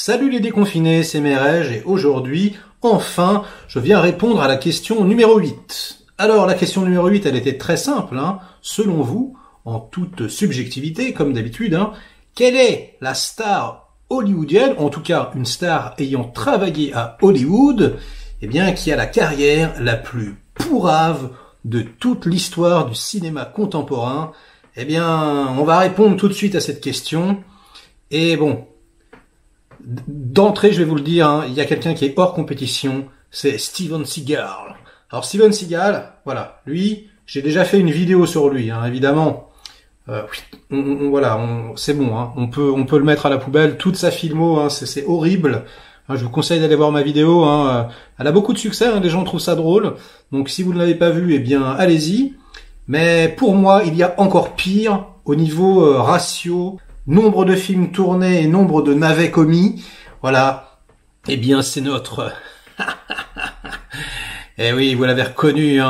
Salut les déconfinés, c'est Merej et aujourd'hui, enfin, je viens répondre à la question numéro 8. Alors, la question numéro 8, elle était très simple, hein. Selon vous, en toute subjectivité, comme d'habitude, quelle est la star hollywoodienne, en tout cas une star ayant travaillé à Hollywood, qui a la carrière la plus pourrave de toute l'histoire du cinéma contemporain? On va répondre tout de suite à cette question. Et bon, d'entrée, je vais vous le dire, il y a quelqu'un qui est hors compétition, c'est Steven Seagal. Alors Steven Seagal, voilà, lui, j'ai déjà fait une vidéo sur lui, évidemment. C'est bon, on peut le mettre à la poubelle. Toute sa filmo, c'est horrible. Je vous conseille d'aller voir ma vidéo. Elle a beaucoup de succès, les gens trouvent ça drôle. Donc si vous ne l'avez pas vu, allez-y. Mais pour moi, il y a encore pire au niveau ratio, nombre de films tournés et nombre de navets commis. Voilà. C'est notre... Eh oui, vous l'avez reconnu,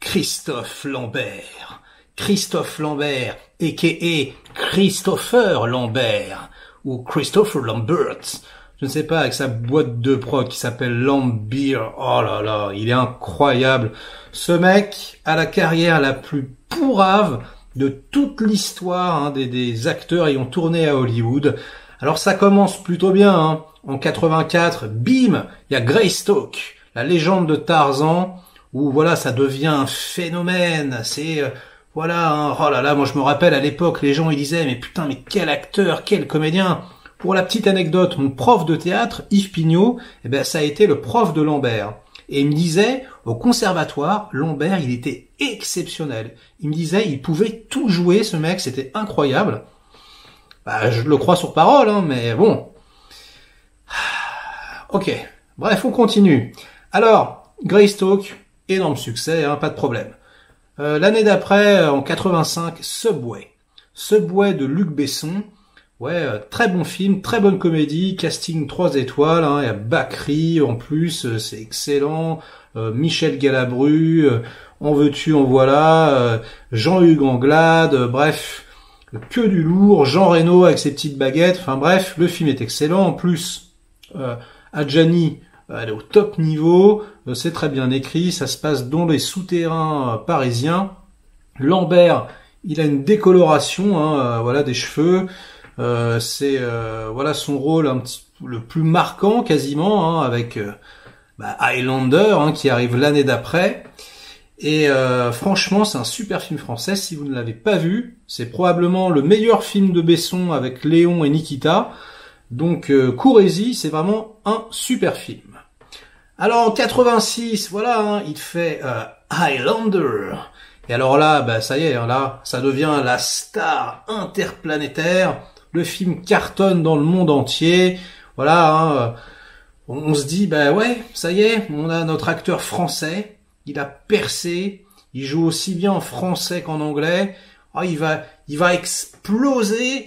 Christophe Lambert. Christophe Lambert, a.k.a. Christopher Lambert, ou Christopher Lambert. Je ne sais pas, avec sa boîte de prod qui s'appelle Lambert. Oh là là, il est incroyable. Ce mec a la carrière la plus pourrave de toute l'histoire des acteurs ayant tourné à Hollywood. Alors ça commence plutôt bien. En 84, bim, il y a Greystoke, la légende de Tarzan, où voilà, ça devient un phénomène. C'est oh là là, moi je me rappelle à l'époque, les gens ils disaient mais putain, mais quel acteur, quel comédien. Pour la petite anecdote, mon prof de théâtre, Yves Pignot, ça a été le prof de Lambert. Et il me disait, au conservatoire, Lambert, il était exceptionnel. Il me disait, il pouvait tout jouer, ce mec, c'était incroyable. Je le crois sur parole, mais bon. Ok, bref, on continue. Alors, Greystoke, énorme succès, pas de problème. L'année d'après, en 85, Subway. Subway de Luc Besson. Ouais, très bon film, très bonne comédie, casting 3 étoiles, il y a Bakri en plus, c'est excellent, Michel Galabru, en veux-tu, en voilà, Jean-Hugues Anglade, bref, que du lourd, Jean Reno avec ses petites baguettes, enfin bref, le film est excellent, en plus, Adjani, elle est au top niveau, c'est très bien écrit, ça se passe dans les souterrains parisiens. Lambert, il a une décoloration, des cheveux. C'est son rôle le plus marquant quasiment, avec Highlander qui arrive l'année d'après. Et franchement, c'est un super film français. Si vous ne l'avez pas vu, c'est probablement le meilleur film de Besson avec Léon et Nikita. Donc courez-y, c'est vraiment un super film. Alors en 86, il fait Highlander. Et alors là, ça y est, là, ça devient la star interplanétaire. Le film cartonne dans le monde entier. Voilà, on se dit, ouais, ça y est, on a notre acteur français. Il a percé. Il joue aussi bien en français qu'en anglais. Il va exploser.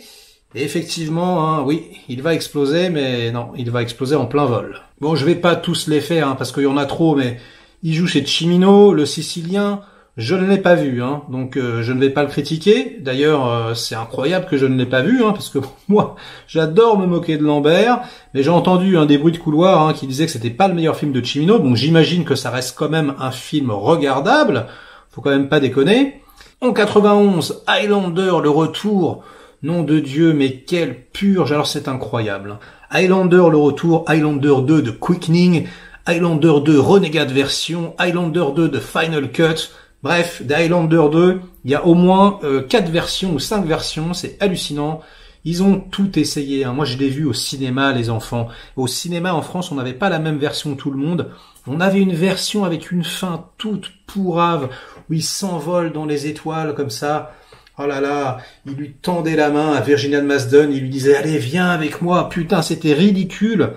Et effectivement, oui, il va exploser, mais non, il va exploser en plein vol. Bon, je vais pas tous les faire, parce qu'il y en a trop, mais il joue chez Cimino, le Sicilien. Je ne l'ai pas vu, donc je ne vais pas le critiquer. D'ailleurs, c'est incroyable que je ne l'ai pas vu, parce que moi, j'adore me moquer de Lambert, mais j'ai entendu des bruits de couloir qui disaient que c'était pas le meilleur film de Cimino, donc j'imagine que ça reste quand même un film regardable, faut quand même pas déconner. En 91, Highlander, le retour, nom de Dieu, mais quelle purge, alors c'est incroyable. Highlander, le retour, Highlander 2 de Quickening, Highlander 2 Renegade version, Highlander 2 de Final Cut. Bref, des Highlander 2, il y a au moins 4 versions ou 5 versions, c'est hallucinant. Ils ont tout essayé. Moi, je l'ai vu au cinéma, les enfants. Au cinéma, en France, on n'avait pas la même version tout le monde. On avait une version avec une fin toute pourrave, où il s'envole dans les étoiles comme ça. Oh là là, il lui tendait la main à Virginia de Masden, il lui disait « Allez, viens avec moi ». Putain, c'était ridicule.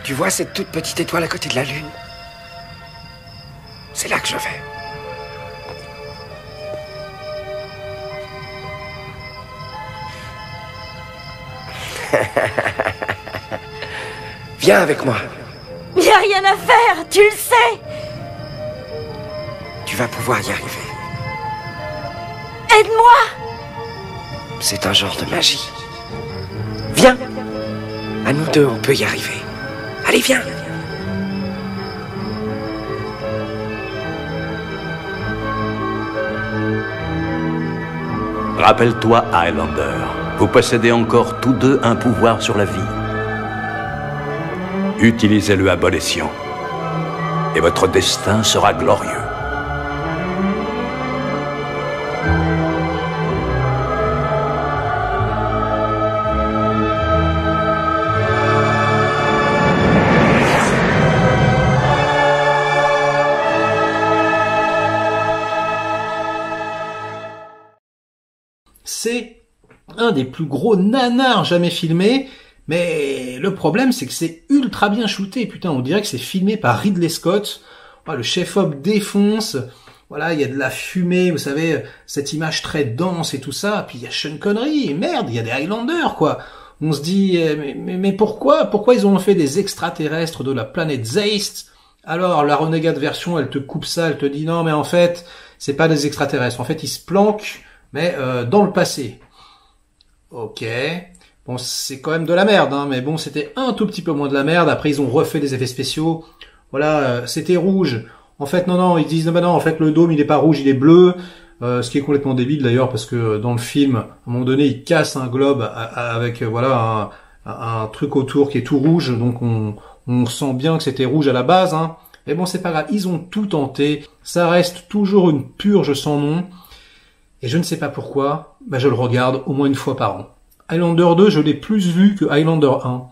Tu vois cette toute petite étoile à côté de la Lune? C'est là que je vais. Viens avec moi. Il n'y a rien à faire, tu le sais. Tu vas pouvoir y arriver. Aide-moi. C'est un genre de magie. Viens. À nous deux, on peut y arriver. Allez, viens. Rappelle-toi, Highlander, vous possédez encore tous deux un pouvoir sur la vie. Utilisez-le à bon escient, et votre destin sera glorieux. C'est un des plus gros nanars jamais filmés, mais le problème c'est que c'est ultra bien shooté. Putain, on dirait que c'est filmé par Ridley Scott. Oh, le chef-op défonce. Voilà, il y a de la fumée, vous savez, cette image très dense et tout ça. Puis il y a Sean Connery, merde, il y a des Highlanders, quoi. On se dit, mais pourquoi ils ont fait des extraterrestres de la planète Zeist? Alors, la renégade version, elle te coupe ça, elle te dit non, mais en fait, c'est pas des extraterrestres. En fait, ils se planquent, mais dans le passé. Ok. Bon, c'est quand même de la merde, hein, mais bon, c'était un tout petit peu moins de la merde. Après, ils ont refait des effets spéciaux. Voilà, c'était rouge. En fait, non, ils disent, non, en fait, le dôme, il est pas rouge, il est bleu. Ce qui est complètement débile, d'ailleurs, parce que dans le film, à un moment donné, ils cassent un globe avec, voilà, un truc autour qui est tout rouge. Donc, on sent bien que c'était rouge à la base, hein. Mais bon, c'est pas grave. Ils ont tout tenté. Ça reste toujours une purge sans nom. Et je ne sais pas pourquoi, je le regarde au moins une fois par an. Highlander 2, je l'ai plus vu que Highlander 1.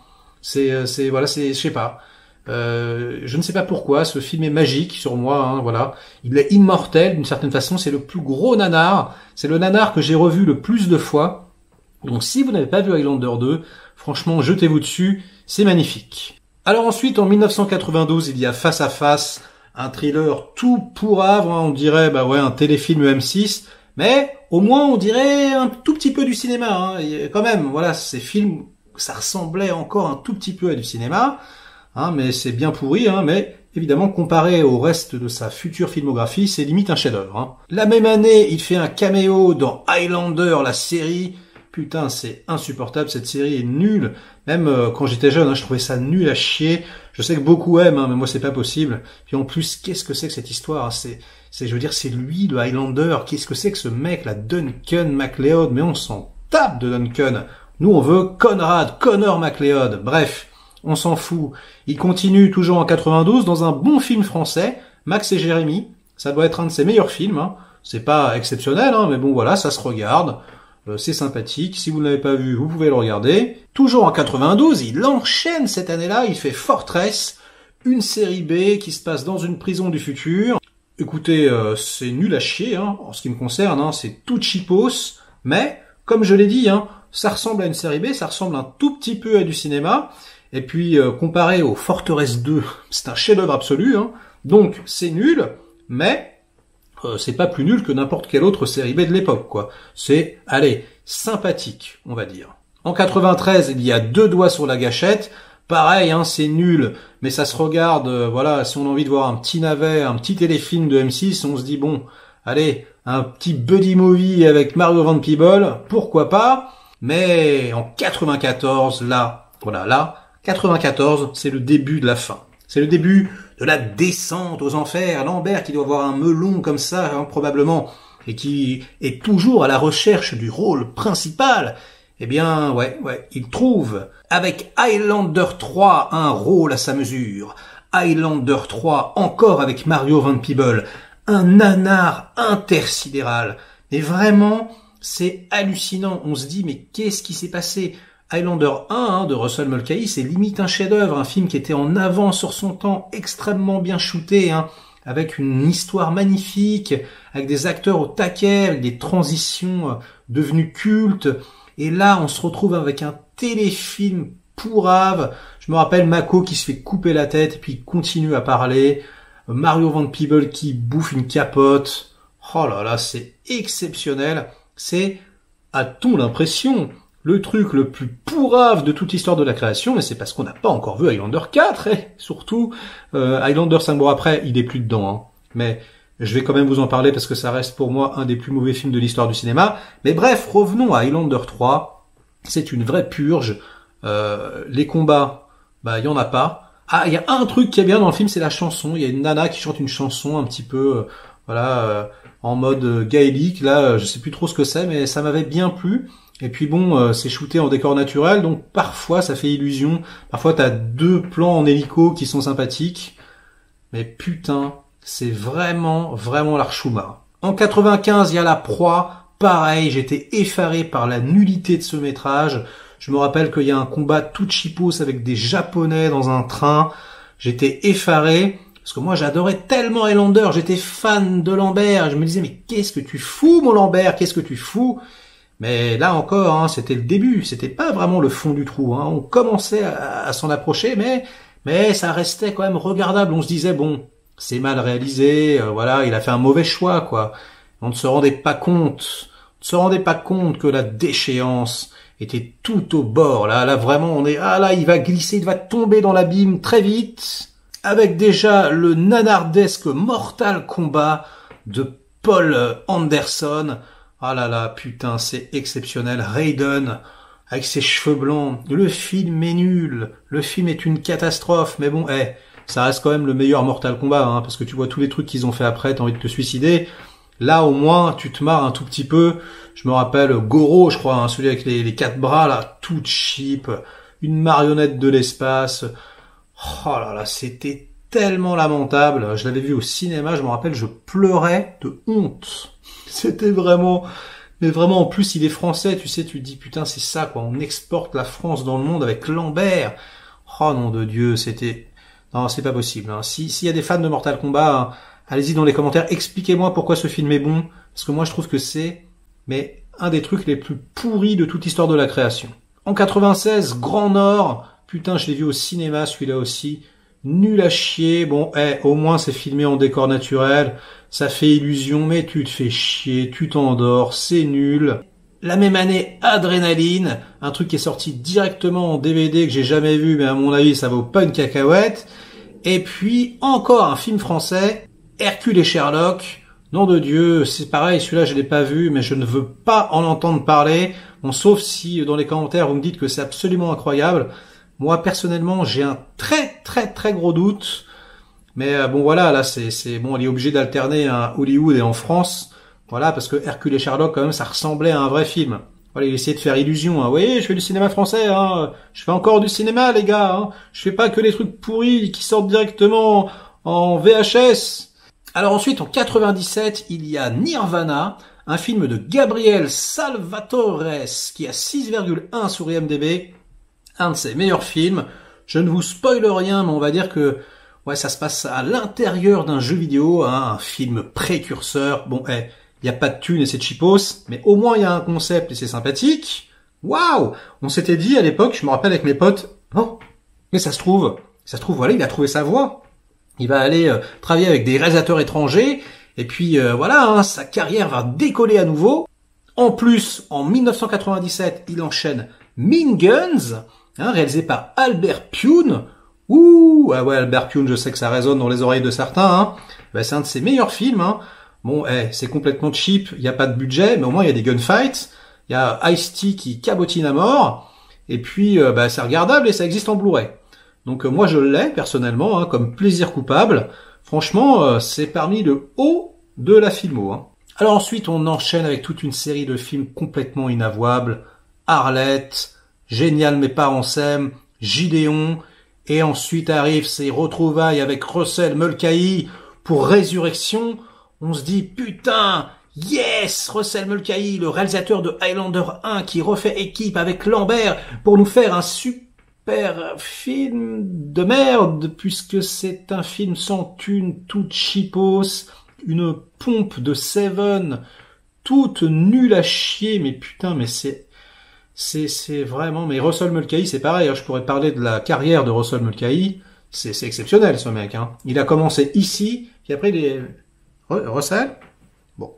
Je sais pas. Je ne sais pas pourquoi, ce film est magique sur moi, hein, voilà. Il est immortel d'une certaine façon, c'est le plus gros nanar. C'est le nanar que j'ai revu le plus de fois. Donc si vous n'avez pas vu Highlander 2, franchement, jetez-vous dessus, c'est magnifique. Alors ensuite, en 1992, il y a Face à Face, un thriller tout pourrave, hein, on dirait, un téléfilm M6, mais au moins on dirait un tout petit peu du cinéma, hein. Et quand même, voilà, ces films, ça ressemblait encore un tout petit peu à du cinéma, hein, mais c'est bien pourri, hein, mais évidemment, comparé au reste de sa future filmographie, c'est limite un chef-d'œuvre, hein. La même année, il fait un caméo dans Highlander, la série. Putain, c'est insupportable, cette série est nulle. Même quand j'étais jeune, hein, je trouvais ça nul à chier. Je sais que beaucoup aiment, hein, mais moi c'est pas possible. Puis en plus, qu'est-ce que c'est que cette histoire, hein, je veux dire, c'est lui, le Highlander. Qu'est-ce que c'est que ce mec, là, Duncan MacLeod? Mais on s'en tape de Duncan. Nous, on veut Connor MacLeod. Bref, on s'en fout. Il continue toujours en 92 dans un bon film français, Max et Jérémy. Ça doit être un de ses meilleurs films, hein. C'est pas exceptionnel, hein, mais bon, voilà, ça se regarde. C'est sympathique. Si vous ne l'avez pas vu, vous pouvez le regarder. Toujours en 92, il enchaîne cette année-là. Il fait Fortress, une série B qui se passe dans une prison du futur. Écoutez, c'est nul à chier, hein, en ce qui me concerne. Hein, c'est tout cheapos. Mais, comme je l'ai dit, hein, ça ressemble à une série B. Ça ressemble un tout petit peu à du cinéma. Et puis, comparé au Fortress 2, c'est un chef-d'œuvre absolu. Hein, donc, c'est nul, mais... c'est pas plus nul que n'importe quelle autre série B de l'époque, quoi. C'est, allez, sympathique, on va dire. En 93, il y a Deux doigts sur la gâchette. Pareil, hein, c'est nul, mais ça se regarde, voilà, si on a envie de voir un petit navet, un petit téléfilm de M6, on se dit, bon, allez, un petit buddy movie avec Mario Van Peebles, pourquoi pas. Mais en 94, là, 94, c'est le début de la fin. C'est le début de la descente aux enfers. Lambert qui doit avoir un melon comme ça, hein, probablement, et qui est toujours à la recherche du rôle principal. Eh bien, ouais, il trouve, avec Highlander 3, un rôle à sa mesure. Highlander 3, encore avec Mario Van Peebles, un nanar intersidéral. Mais vraiment, c'est hallucinant. On se dit, mais qu'est-ce qui s'est passé ? Highlander 1, hein, de Russell Mulcahy, c'est limite un chef-d'œuvre, un film qui était en avance sur son temps, extrêmement bien shooté, hein, avec une histoire magnifique, avec des acteurs au taquet, avec des transitions devenues cultes. Et là, on se retrouve avec un téléfilm pourrave. Je me rappelle Mako qui se fait couper la tête et puis il continue à parler. Mario Van Peebles qui bouffe une capote. Oh là là, c'est exceptionnel. C'est, a-t-on l'impression, le truc le plus pourrave de toute l'histoire de la création, mais c'est parce qu'on n'a pas encore vu Highlander 4, et surtout, Highlander 5 mois après, il est plus dedans, hein. Mais Je vais quand même vous en parler parce que ça reste pour moi un des plus mauvais films de l'histoire du cinéma. Mais bref, revenons à Highlander 3. C'est une vraie purge. Les combats, il y en a pas. Ah, il y a un truc qui est bien dans le film, c'est la chanson. Il y a une nana qui chante une chanson un petit peu, en mode gaélique. Là, je sais plus trop ce que c'est, mais ça m'avait bien plu. Et puis bon, c'est shooté en décor naturel, donc parfois ça fait illusion. Parfois t'as 2 plans en hélico qui sont sympathiques. Mais putain, c'est vraiment l'archouma. En 95, il y a La Proie. Pareil, j'étais effaré par la nullité de ce métrage. Je me rappelle qu'il y a un combat tout cheapos avec des Japonais dans un train. J'étais effaré, parce que moi j'adorais tellement Highlander, j'étais fan de Lambert. Je me disais, mais qu'est-ce que tu fous, mon Lambert, qu'est-ce que tu fous? Mais là encore, c'était le début, c'était pas vraiment le fond du trou. On commençait à s'en approcher, mais ça restait quand même regardable. On se disait, bon, c'est mal réalisé, il a fait un mauvais choix, quoi. On ne se rendait pas compte que la déchéance était tout au bord. Là vraiment, on est, là, il va glisser, il va tomber dans l'abîme très vite, avec déjà le nanardesque Mortal Kombat de Paul Anderson. Ah là là, putain, c'est exceptionnel. Raiden, avec ses cheveux blancs. Le film est nul. Le film est une catastrophe. Mais bon, ça reste quand même le meilleur Mortal Kombat, parce que tu vois tous les trucs qu'ils ont fait après, t'as envie de te suicider. Là, au moins, tu te marres un tout petit peu. Je me rappelle Goro, je crois, celui avec les 4 bras, là, tout cheap. Une marionnette de l'espace. Oh là là, c'était tellement lamentable. Je l'avais vu au cinéma, je me rappelle, je pleurais de honte. C'était vraiment, mais vraiment, en plus, il est français, tu sais, tu te dis, putain, c'est ça, quoi, on exporte la France dans le monde avec Lambert. Oh, nom de Dieu, non, c'est pas possible, S'il y a des fans de Mortal Kombat, allez-y dans les commentaires, expliquez-moi pourquoi ce film est bon, parce que moi, je trouve que c'est, mais un des trucs les plus pourris de toute l'histoire de la création. En 96, Grand Nord, putain, je l'ai vu au cinéma, celui-là aussi, nul à chier. Bon, au moins, c'est filmé en décor naturel. Ça fait illusion, mais tu te fais chier, tu t'endors, c'est nul. La même année, Adrénaline, un truc qui est sorti directement en DVD que j'ai jamais vu, mais à mon avis, ça vaut pas une cacahuète. Et puis, encore un film français, Hercule et Sherlock. Nom de Dieu, c'est pareil, celui-là, je l'ai pas vu, mais je ne veux pas en entendre parler. Bon, sauf si, dans les commentaires, vous me dites que c'est absolument incroyable. Moi, personnellement, j'ai un très gros doute. Mais bon, voilà, là, c'est bon, il est obligé d'alterner à Hollywood et en France. Voilà, parce que Hercule et Sherlock, quand même, ça ressemblait à un vrai film. Voilà, il essayait de faire illusion. Vous voyez, je fais du cinéma français. Je fais encore du cinéma, les gars. Je fais pas que les trucs pourris qui sortent directement en VHS. Alors ensuite, en 97, il y a Nirvana, un film de Gabriel Salvatores, qui a 6,1 sur IMDb. Un de ses meilleurs films. Je ne vous spoile rien, mais on va dire que ça se passe à l'intérieur d'un jeu vidéo, un film précurseur. Bon, il n'y a pas de thunes et c'est cheapos, mais au moins il y a un concept et c'est sympathique. Waouh! On s'était dit à l'époque, je me rappelle avec mes potes, oh, mais ça se trouve, voilà, il a trouvé sa voie. Il va aller travailler avec des réalisateurs étrangers, et puis sa carrière va décoller à nouveau. En plus, en 1997, il enchaîne Mean Guns, réalisé par Albert Pyun. Ouh, Albert Pyun, je sais que ça résonne dans les oreilles de certains. C'est un de ses meilleurs films. Bon, c'est complètement cheap, il n'y a pas de budget, mais au moins il y a des gunfights. Il y a Ice-T qui cabotine à mort. Et puis, c'est regardable et ça existe en Blu-ray. Donc moi je l'ai personnellement comme plaisir coupable. Franchement, c'est parmi le haut de la filmo. Alors ensuite, on enchaîne avec toute une série de films complètement inavouables. Arlette, Génial mes parents s'aiment, Gideon, et ensuite arrivent ces retrouvailles avec Russell Mulcahy pour Résurrection. On se dit, putain, yes, Russell Mulcahy, le réalisateur de Highlander 1 qui refait équipe avec Lambert pour nous faire un super film de merde, puisque c'est un film sans thune, tout cheapos, une pompe de Seven, toute nulle à chier, mais putain, mais c'est vraiment, mais Russell Mulcahy, c'est pareil, je pourrais parler de la carrière de Russell Mulcahy, c'est exceptionnel, ce mec, Il a commencé ici, puis après, il est, Russell? Bon.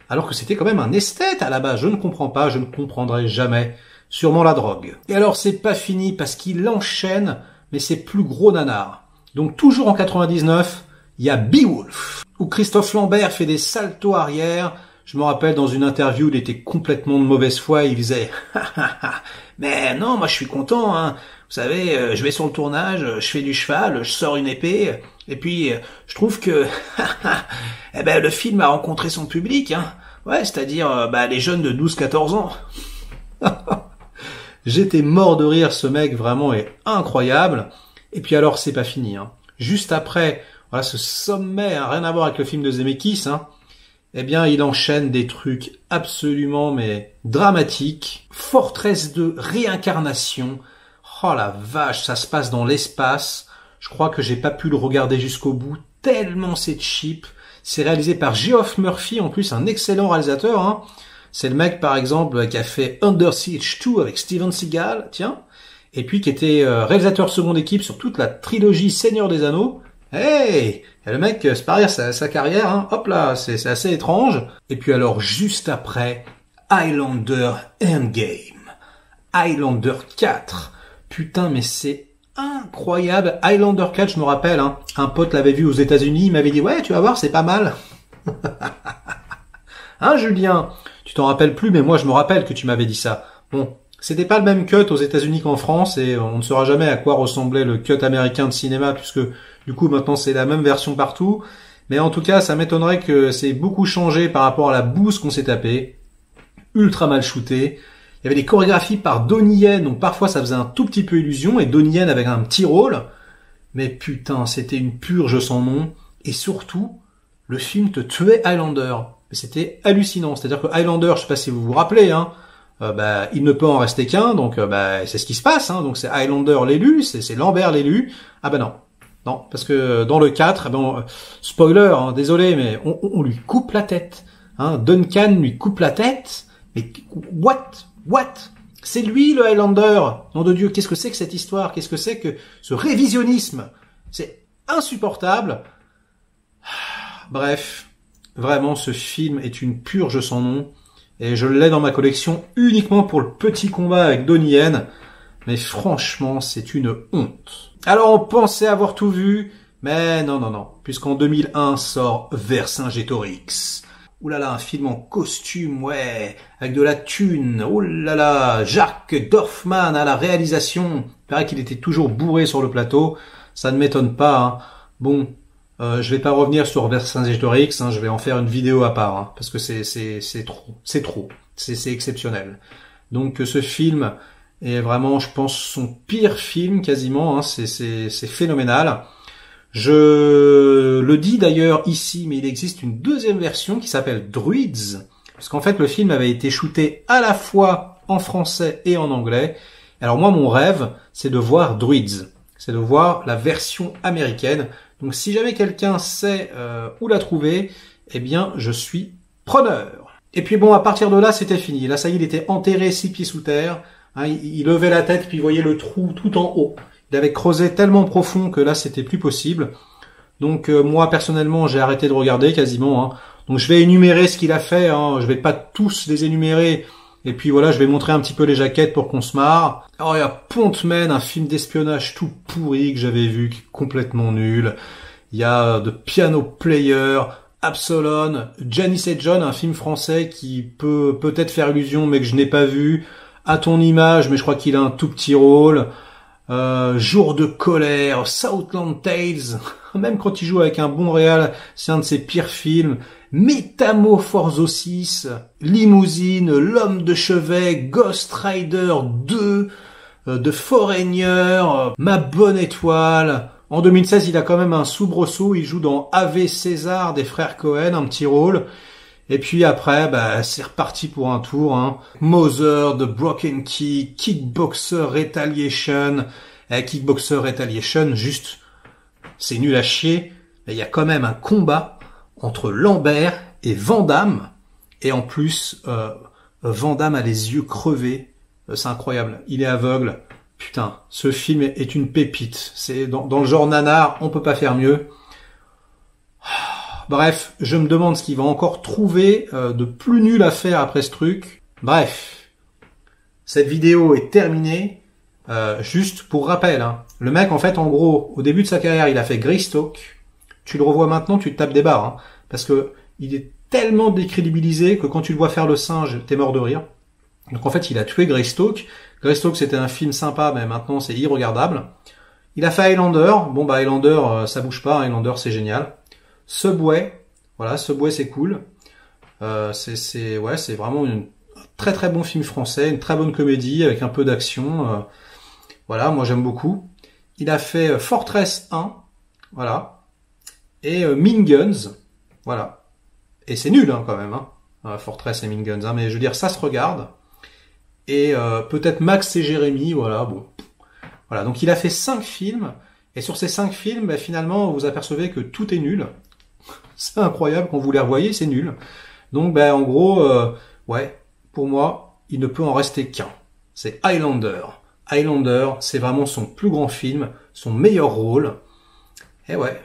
Alors que c'était quand même un esthète à la base, je ne comprends pas, je ne comprendrai jamais. Sûrement la drogue. Et alors, c'est pas fini, parce qu'il enchaîne, mais c'est plus gros nanar. Donc, toujours en 99, il y a Beowulf. où Christophe Lambert fait des saltos arrière. Je me rappelle dans une interview, il était complètement de mauvaise foi, il faisait « Mais non, moi je suis content, hein. Vous savez, je vais sur le tournage, je fais du cheval, je sors une épée, et puis je trouve que eh ben, le film a rencontré son public, hein. Ouais, c'est-à-dire les jeunes de 12-14 ans. » J'étais mort de rire, ce mec vraiment est incroyable. Et puis alors, c'est pas fini, hein. Juste après, voilà, ce sommet, hein, rien à voir avec le film de Zemeckis, hein. Eh bien, il enchaîne des trucs absolument, mais dramatiques. Forteresse de réincarnation. Oh la vache, ça se passe dans l'espace. Je crois que j'ai pas pu le regarder jusqu'au bout, tellement c'est cheap. C'est réalisé par Geoff Murphy, en plus un excellent réalisateur, hein. C'est le mec, par exemple, qui a fait Under Siege 2 avec Steven Seagal, tiens. Et puis qui était réalisateur seconde équipe sur toute la trilogie Seigneur des Anneaux. Hey! Et le mec, c'est pareil, sa carrière, hein. Hop là, c'est assez étrange. Et puis alors, juste après, Highlander Endgame. Highlander 4. Putain, mais c'est incroyable. Highlander 4, je me rappelle, hein. Un pote l'avait vu aux États-Unis, il m'avait dit, ouais, tu vas voir, c'est pas mal. Hein, Julien? Tu t'en rappelles plus, mais moi, je me rappelle que tu m'avais dit ça. Bon. C'était pas le même cut aux États-Unis qu'en France, et on ne saura jamais à quoi ressemblait le cut américain de cinéma, puisque du coup maintenant c'est la même version partout. Mais en tout cas, ça m'étonnerait que c'est beaucoup changé par rapport à la bouse qu'on s'est tapé. Ultra mal shooté. Il y avait des chorégraphies par Donnie Yen, donc parfois ça faisait un tout petit peu illusion, et Donnie Yen avec un petit rôle. Mais putain, c'était une purge sans nom. Et surtout, le film te tuait Highlander. Mais c'était hallucinant. C'est-à-dire que Highlander, je sais pas si vous vous rappelez, hein, il ne peut en rester qu'un, donc c'est ce qui se passe, hein, donc c'est Highlander l'élu, c'est Lambert l'élu. Ah non, parce que dans le 4, spoiler, hein, désolé, mais on lui coupe la tête, hein, Duncan lui coupe la tête, mais what, c'est lui le Highlander, nom de Dieu, qu'est-ce que c'est que cette histoire, qu'est-ce que c'est que ce révisionnisme, c'est insupportable. Bref, vraiment ce film est une purge sans nom. Et je l'ai dans ma collection uniquement pour le petit combat avec Donnie Yen. Mais franchement, c'est une honte. Alors on pensait avoir tout vu, mais non. Puisqu'en 2001 sort Vercingétorix. Ouh là là, un film en costume, ouais, avec de la thune. Ouh là là, Jacques Dorfman à la réalisation. Il paraît qu'il était toujours bourré sur le plateau. Ça ne m'étonne pas, hein. Bon... je vais pas revenir sur Vercingétorix, hein, je vais en faire une vidéo à part, hein, parce que c'est trop, c'est exceptionnel. Donc ce film est vraiment, je pense, son pire film quasiment, hein, c'est phénoménal. Je le dis d'ailleurs ici, mais il existe une deuxième version qui s'appelle Druids, parce qu'en fait le film avait été shooté à la fois en français et en anglais. Alors moi mon rêve, c'est de voir Druids, c'est de voir la version américaine. Donc si jamais quelqu'un sait où la trouver, eh bien je suis preneur. Et puis bon, à partir de là, c'était fini. Là, ça y est, il était enterré 6 pieds sous terre. Hein, il levait la tête, puis il voyait le trou tout en haut. Il avait creusé tellement profond que là, c'était plus possible. Donc moi, personnellement, j'ai arrêté de regarder quasiment. Hein. Donc je vais énumérer ce qu'il a fait. Hein. Je vais pas tous les énumérer. Et puis voilà, je vais montrer un petit peu les jaquettes pour qu'on se marre. Alors il y a Pontman, un film d'espionnage tout pourri que j'avais vu, qui est complètement nul. Il y a The Piano Player, Absalon, Janice et John, un film français qui peut peut-être faire illusion mais que je n'ai pas vu. À ton image, mais je crois qu'il a un tout petit rôle. Jour de colère, Southland Tales, même quand il joue avec un bon réal, c'est un de ses pires films. Métamorphosis, Limousine, L'homme de chevet, Ghost Rider 2, The Foreigner, Ma bonne étoile. En 2016, il a quand même un soubresaut, il joue dans Ave César des frères Cohen, un petit rôle. Et puis après, c'est reparti pour un tour, hein. Mother, The Broken Key, Kickboxer Retaliation. Kickboxer Retaliation, juste, c'est nul à chier, mais il y a quand même un combat entre Lambert et Van Damme. Et en plus, Van Damme a les yeux crevés. C'est incroyable. Il est aveugle. Putain, ce film est une pépite. C'est dans le genre nanar, on peut pas faire mieux. Bref, je me demande ce qu'il va encore trouver de plus nul à faire après ce truc. Bref, cette vidéo est terminée. Juste pour rappel, hein. Le mec, en fait, en gros, au début de sa carrière, il a fait Greystoke. Tu le revois maintenant, tu te tapes des barres. Hein. parce que il est tellement décrédibilisé que quand tu le vois faire le singe, t'es mort de rire. Donc en fait, il a tué Greystoke. Greystoke, c'était un film sympa, mais maintenant c'est irregardable. Il a fait Highlander. Bon bah Highlander, ça bouge pas. Highlander, c'est génial. Subway, voilà, Subway, c'est cool. C'est vraiment un très très bon film français, une très bonne comédie avec un peu d'action. Voilà, moi j'aime beaucoup. Il a fait Fortress 1, voilà, et Mean Guns, voilà. Et c'est nul quand même, Fortress et Mean Guns, mais je veux dire ça se regarde. Et peut-être Max et Jérémy, voilà, bon. Voilà, donc il a fait 5 films, et sur ces 5 films, finalement, vous apercevez que tout est nul. C'est incroyable, quand vous les revoyez, c'est nul. Donc en gros, ouais, pour moi, il ne peut en rester qu'un. C'est Highlander. Highlander, c'est vraiment son plus grand film, son meilleur rôle. Et ouais.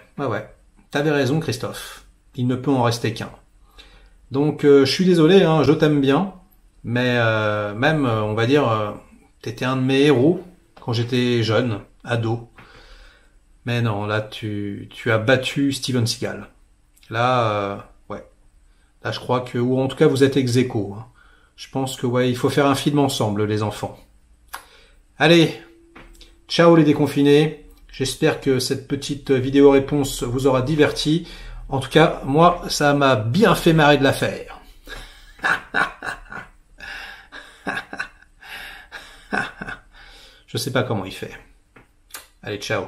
T'avais raison, Christophe. Il ne peut en rester qu'un. Donc, je suis désolé, je t'aime bien, mais même, on va dire, t'étais un de mes héros quand j'étais jeune, ado. Mais non, là, tu as battu Steven Seagal. Là, ouais. Là, je crois que, ou en tout cas, vous êtes ex-aequo. Je pense que, ouais, il faut faire un film ensemble, les enfants. Allez, ciao les déconfinés. J'espère que cette petite vidéo réponse vous aura diverti. En tout cas, moi, ça m'a bien fait marrer de la faire. Je sais pas comment il fait. Allez, ciao.